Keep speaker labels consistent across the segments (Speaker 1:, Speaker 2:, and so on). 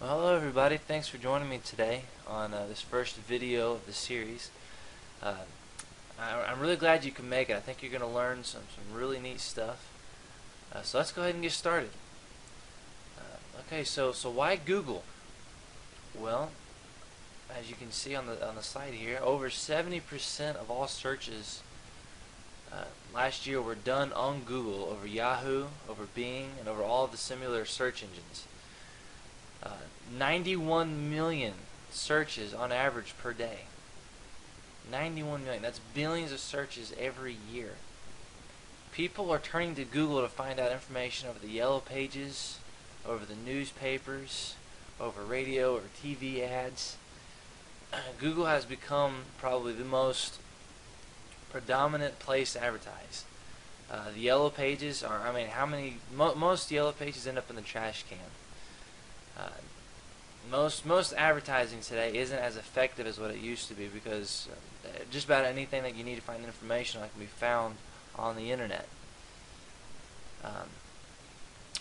Speaker 1: Well, hello everybody. Thanks for joining me today on this first video of the series. Uh, I'm really glad you can make it. I think you're going to learn some really neat stuff. So let's go ahead and get started. Okay, so why Google? Well, as you can see on the slide here, over 70% of all searches last year were done on Google over Yahoo, over Bing, and over all of the similar search engines. 91 million searches on average per day. 91 million. That's billions of searches every year. People are turning to Google to find out information over the yellow pages, over the newspapers, over radio or TV ads. Google has become probably the most predominant place to advertise. The yellow pages are, most yellow pages end up in the trash can. Most advertising today isn't as effective as what it used to be because just about anything that you need to find information on can be found on the internet.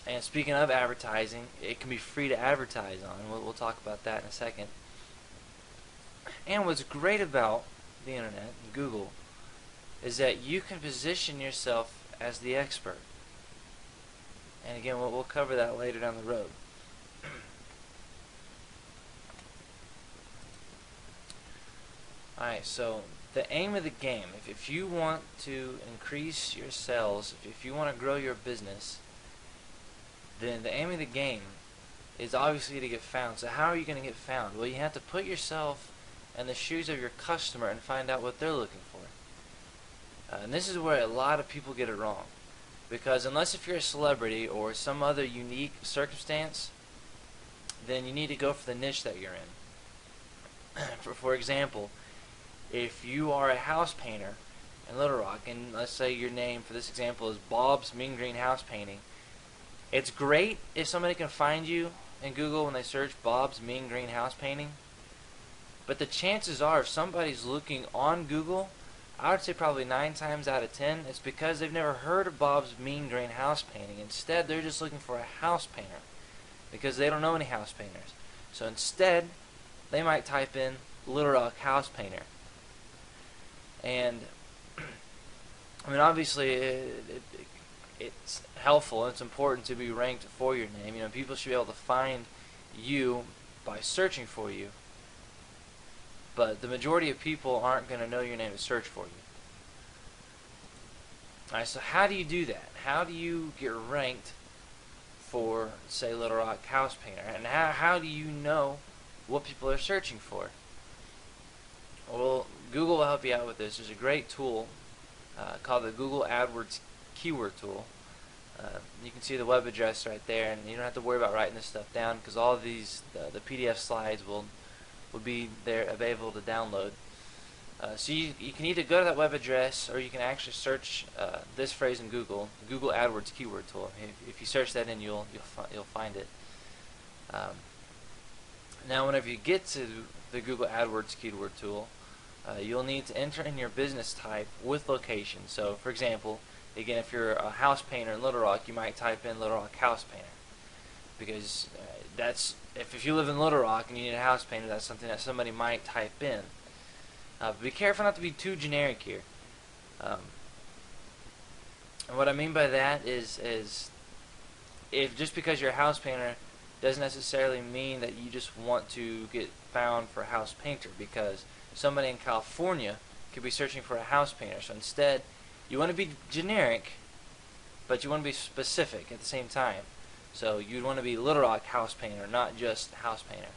Speaker 1: And speaking of advertising, it can be free to advertise on. We'll talk about that in a second. And what's great about the internet and Google is that you can position yourself as the expert. And again, we'll cover that later down the road. Alright, so the aim of the game, if you want to increase your sales, if you want to grow your business, then the aim of the game is obviously to get found. So how are you going to get found? Well, you have to put yourself in the shoes of your customer and find out what they're looking for. And this is where a lot of people get it wrong. Because unless if you're a celebrity or some other unique circumstance, then you need to go for the niche that you're in. For example, if you are a house painter in Little Rock, and let's say your name for this example is Bob's Mean Green House Painting, it's great if somebody can find you in Google when they search Bob's Mean Green House Painting, but the chances are if somebody's looking on Google, I would say probably 9 times out of 10, it's because they've never heard of Bob's Mean Green House Painting. Instead, they're just looking for a house painter because they don't know any house painters. So instead, they might type in Little Rock House Painter. And obviously it's helpful and it's important to be ranked for your name. People should be able to find you by searching for you. But the majority of people aren't going to know your name to search for you. Alright, so how do you do that? How do you get ranked for, say, Little Rock House Painter? And how do you know what people are searching for? Well, Google will help you out with this. There's a great tool called the Google AdWords Keyword Tool. You can see the web address right there, and you don't have to worry about writing this stuff down because all of these, the PDF slides will be there available to download. So you can either go to that web address or you can actually search this phrase in Google, Google AdWords Keyword Tool. If you search that in, you'll find it. Now, whenever you get to the Google AdWords Keyword Tool, you'll need to enter in your business type with location. So, for example, again, if you're a house painter in Little Rock, you might type in Little Rock House Painter because that's if you live in Little Rock and you need a house painter, that's something that somebody might type in. But be careful not to be too generic here. And what I mean by that is if just because you're a house painter doesn't necessarily mean that you just want to get found for a house painter, because somebody in California could be searching for a house painter. So instead, you want to be generic, but you want to be specific at the same time. So you'd want to be Little Rock House Painter, not just house painter.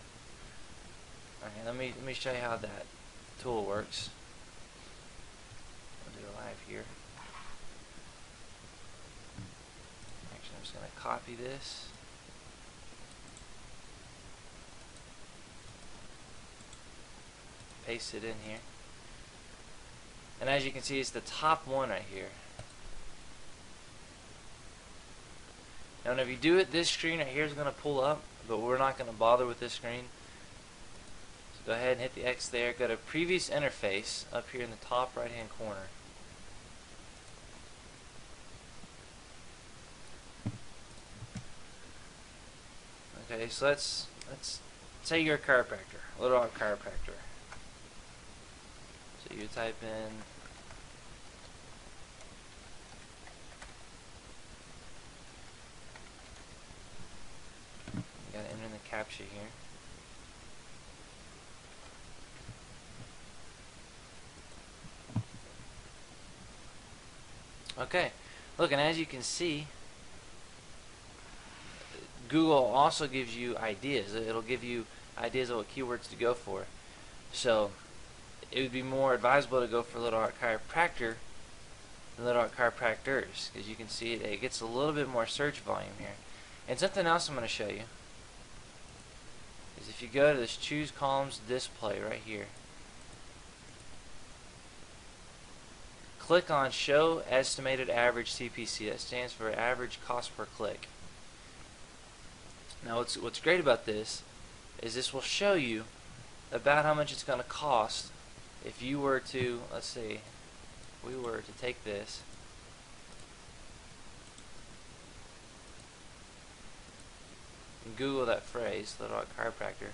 Speaker 1: Okay, let me show you how that tool works. I'll do it live here. Actually, I'm just going to copy this. Paste it in here. And as you can see, it's the top one right here. Now, if you do it, this screen right here is going to pull up, but we're not going to bother with this screen. So go ahead and hit the X there. Go to Previous Interface up here in the top right-hand corner. Okay, so let's let's say you're a chiropractor, Little Rock chiropractor. So you type in you gotta enter in the CAPTCHA here. Okay, look, and as you can see, Google also gives you ideas. It'll give you ideas of what keywords to go for. So it would be more advisable to go for Little Rock chiropractor than Little Rock chiropractors, because you can see it gets a little bit more search volume here. And something else I'm going to show you is if you go to this choose columns display right here, click on show estimated average CPC. That stands for average cost per click. Now what's great about this is this will show you about how much it's going to cost if you were to, let's see, we were to take this and Google that phrase, Little Rock chiropractor.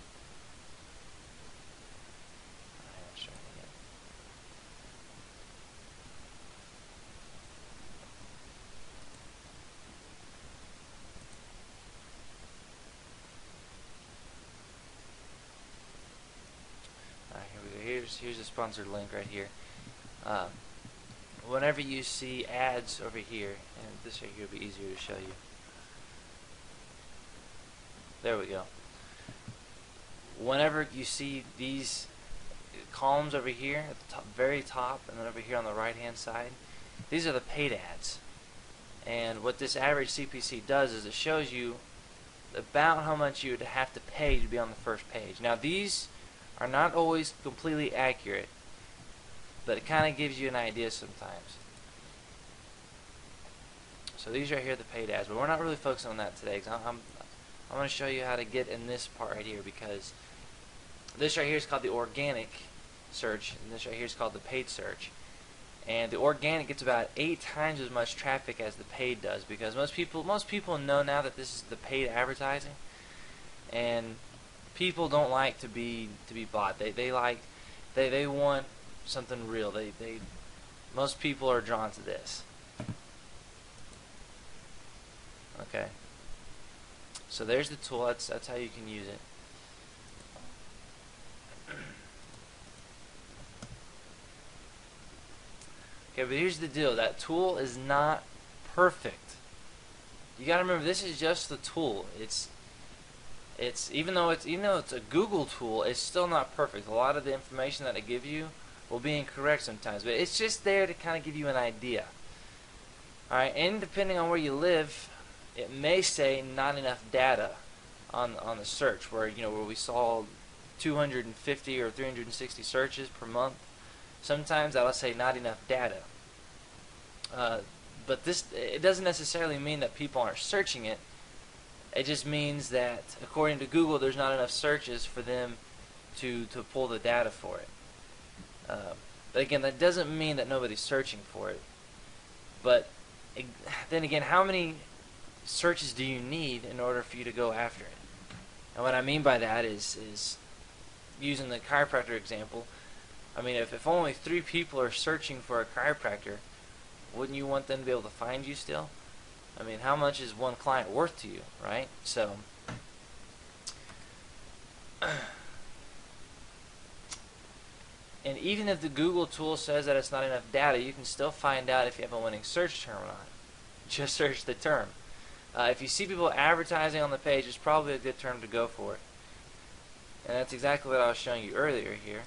Speaker 1: Here's a sponsored link right here. Whenever you see ads over here, and this right here will be easier to show you. There we go. Whenever you see these columns over here at the top, very top, and then over here on the right hand side, these are the paid ads. And what this average CPC does is it shows you about how much you would have to pay to be on the first page. Now these are not always completely accurate, but it kind of gives you an idea sometimes. So these right here are the paid ads, but we're not really focusing on that today, because I'm going to show you how to get in this part right here, because this right here is called the organic search, and this right here is called the paid search. And the organic gets about 8 times as much traffic as the paid does, because most people know now that this is the paid advertising, and people don't like to be bought. They want something real. Most people are drawn to this. Okay. So there's the tool. That's how you can use it. Okay, but here's the deal. That tool is not perfect. You got to remember, this is just the tool. It's even though it's a Google tool, it's still not perfect. A lot of the information that it gives you will be incorrect sometimes, but it's just there to kind of give you an idea. Alright, and depending on where you live, it may say not enough data on the search, where where we saw 250 or 360 searches per month. Sometimes that'll say not enough data. But it doesn't necessarily mean that people aren't searching it. It just means that according to Google, there's not enough searches for them to pull the data for it. But again, that doesn't mean that nobody's searching for it. But then again, how many searches do you need in order for you to go after it? And what I mean by that is using the chiropractor example. I mean, if only 3 people are searching for a chiropractor, wouldn't you want them to be able to find you still? I mean, how much is one client worth to you, right? So, and even if the Google tool says that it's not enough data, you can still find out if you have a winning search term or not. Just search the term. If you see people advertising on the page, it's probably a good term to go for. And that's exactly what I was showing you earlier here.